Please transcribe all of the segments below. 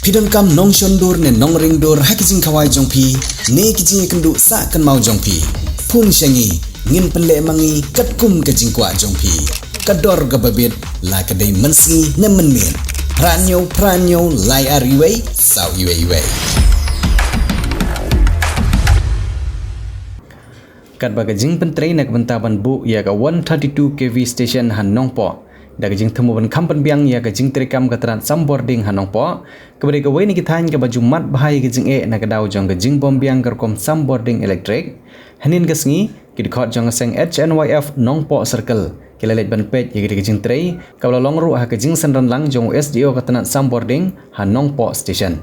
Pidon kam nong shondur ne nong ringdur hakijing kawai jongpi ne kijing kendu sa kan mau jongpi pun syangi ngin penle mangi katkum kajing kwa jongpi kador gababit la kadai mensi ne menmin pranyo lai ariwei sau iwei kat bagajing pentrai nak bentaban bu ya ka 132 kV station hanong po dak jing temu ban kampan biang ya ka jing terekam katran sambording hanong po kebari ka weni kithan ka baju mat bahai ka jing nak daw jong ka jing bom biang kerkom sambording electric hanin gasngi kidkhot jong seng HNYF nong po circle kilalet ban page ya ka jing trei ka long ru ha ka jing sanran lang jong SDO katran sambording hanong po station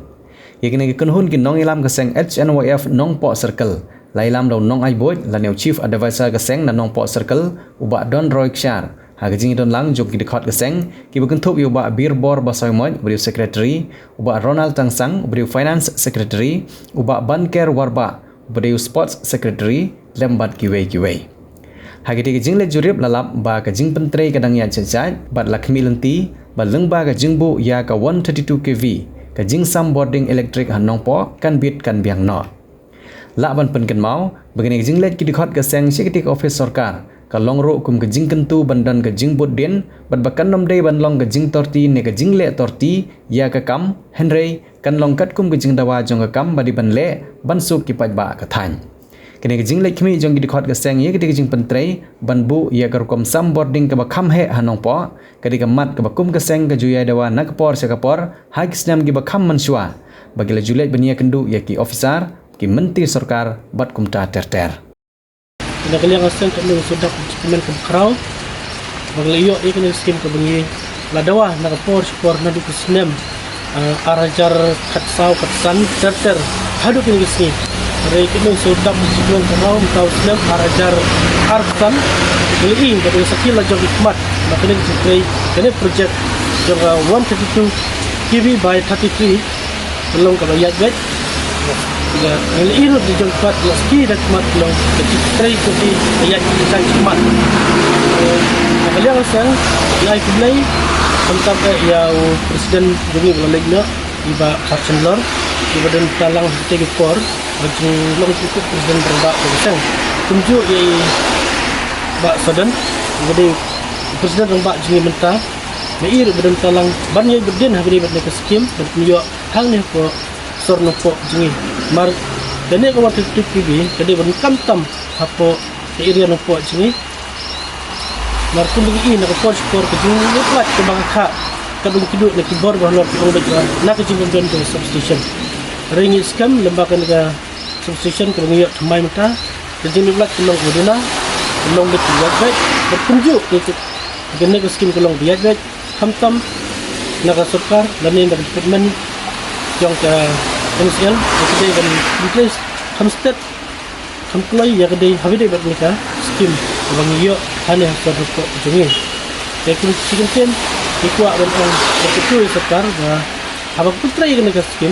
ya kini kunhun ki nong ilam ka seng HNYF nong po circle lailam daw nong ai boy la new chief advisor ka seng na nong po circle uba don roy kshar ha ka jing don lang jong ki dekhot ka seng ki bukan thup yu ba bir bor basai moy bri secretary uba ronald tangsang bri finance secretary uba banker warba bri sports secretary lembat kiwei ha ka jing le jurip lalap ba ka jing pentrei kadang ya chachat bat lakmi lenti ba lengba ka jing bu ya ka 132 kV ka jing sambording electric hanong po kan bit kan biang no Laban penken mau, begini jing let ki dikhot ke seng executive office sarkar, ka long ro kum ke jing kentu bandan ke jing bot den, bat bakan nom dei ban long ke jing torti ne ke jing le torti, ya ke kam, Henry, kan long kat kum ke jing dawa jong ke kam badi ban le, ban suk ki paj ba ke than. Kene ke jing let kimi jong ki dikhot ke seng ye ke jing pentrei, ban bu ya ke kom sam boarding ke ba kham he hanong po, ke di ke mat ke ba kum ke seng ke juya dawa nak por se ke por, ha ki snam ki ba kham mansua. Bagi la julet benia kendu ya ki officer ki menteri sarkar bat kumta ter ina kaliang asen kami sudah dokumen ke kraw bagla iyo ikan skim ke bengi ladawa na por na du kusnem arajar katsau katsan ter hadu kini skim re kini sudah dokumen ke kraw tau snem arajar arkan beli ke sakila jog hikmat na kini spray kini project jog 132 kV by 33 belum kalau ya guys ya ilu di jongkat meski dak mat long kecitrai kuti ayat kita cemat kalian sang ya ikulai tentang ya presiden bungi balegna iba chancellor iba dan talang tegi kor bagi long cukup presiden berbak besang tunjuk ya ba sadan jadi presiden berbak jengi mentah meir badan talang banyak berdin habis bat ke skim bertunjuk hang ni ko sorno po jengi mar dene ko waktu TV kade ban kamtam hapo area no po jengi mar kun bagi na ko sport ke jengi lat ke bangka ka bagi kidu na kibor ba lo ko ba na ke jengi don to substation ringi skam lembakan ga substation ko ngi mai mata ke jengi lat ko long godina long bet ya baik bertunjuk ke gene ko skin ko long biya baik kamtam na ka sarkar lanin da department jong ka MCL kedai kan replace Hamstead employee ya kedai habis buat mereka skim bang iyo hanya harus kok jungi ya kun sikin ikwa dan betul sekar ba abang putra yang mereka skim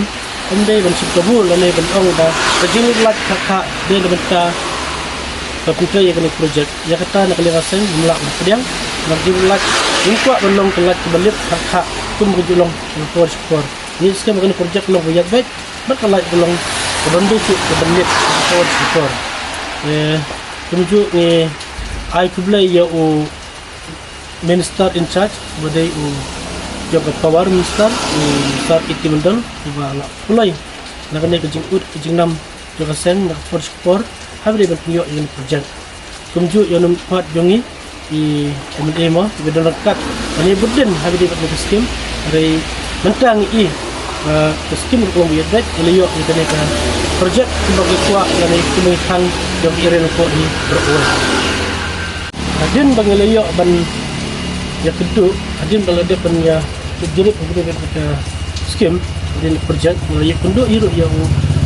andai ban sikabul dan ban ong da kajing lat kakak dia benta putra yang project ya kata nak lihasan mulak pedang bagi lat ikwa belum kelat kebelit kakak kum kejulong for support ni skim kan project long buat baik berkalai belum kebantu kebanit support support tunjuk ni I kublai ya u minister in charge badai u jaga power minister minister iti mendal bala kulai nak ni kejing ut kejing nam jaga sen nak support habis bertunjuk yang project tunjuk yang empat jongi di MDMA bedan dekat ini berdin habis bertunjuk skim dari mentang i skim ko biya bet eliyo ni kaneka project bagi kuat yang kemihan yang iren ko ni berulang adin bagi eliyo ban ya kedu adin bala de ban ya jadi begitu kita skim adin project mulai kundu iru yang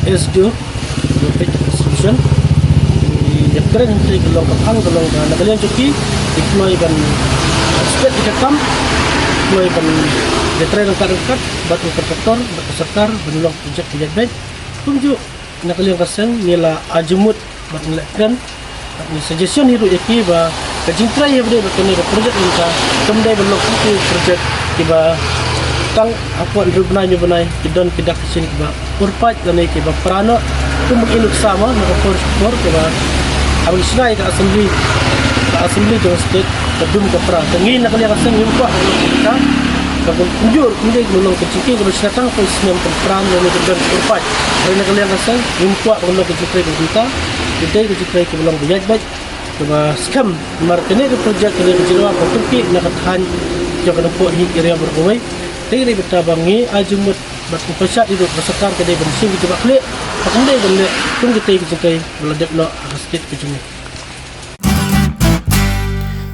SDO solution ya keren ni kalau kapang kalau nak kalian cuki ikmai ban state ikam mulai ban detrain dekat batu terkotor batu sekar benulong projek projek baik tunjuk nak kalian kasen nila ajumut bat nilaikan ni suggestion hidup yaki ba kajing try ya bade bat ni projek inka kemdai belok itu projek tiba tang aku rubnay nyo banay kidon kidak sini ba urpat dan iki ba prano tumag inuk sama na for ba abang sinay ka assembly do state kadum ka pra tangin na kaliya kasan yung pa kita kapag kunjur hindi gulong keciki kalau sinatang ko sinem ka prano ni kidon urpat ay na kaliya kasan yung pa gulong keciki ko kita hindi keciki ko gulong biyad ba ba scam markene ke project ke jiwa ko tuki na kathan jo ka po hi area berkuwai tiri betabangi ajumut bat upasa itu basakar ke dai bensin gitu bakle pakande belle tung kita ke beladek lo hastit ke jumi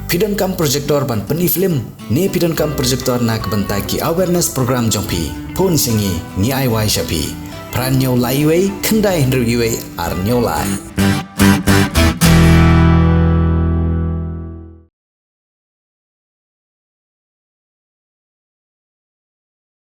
Pidon kam projector ban peni film ni pidon kam projector nak bentaki awareness program jompi pon singi ni ai wai shapi pran nyau lai wei kendai hendru yue ar nyau lai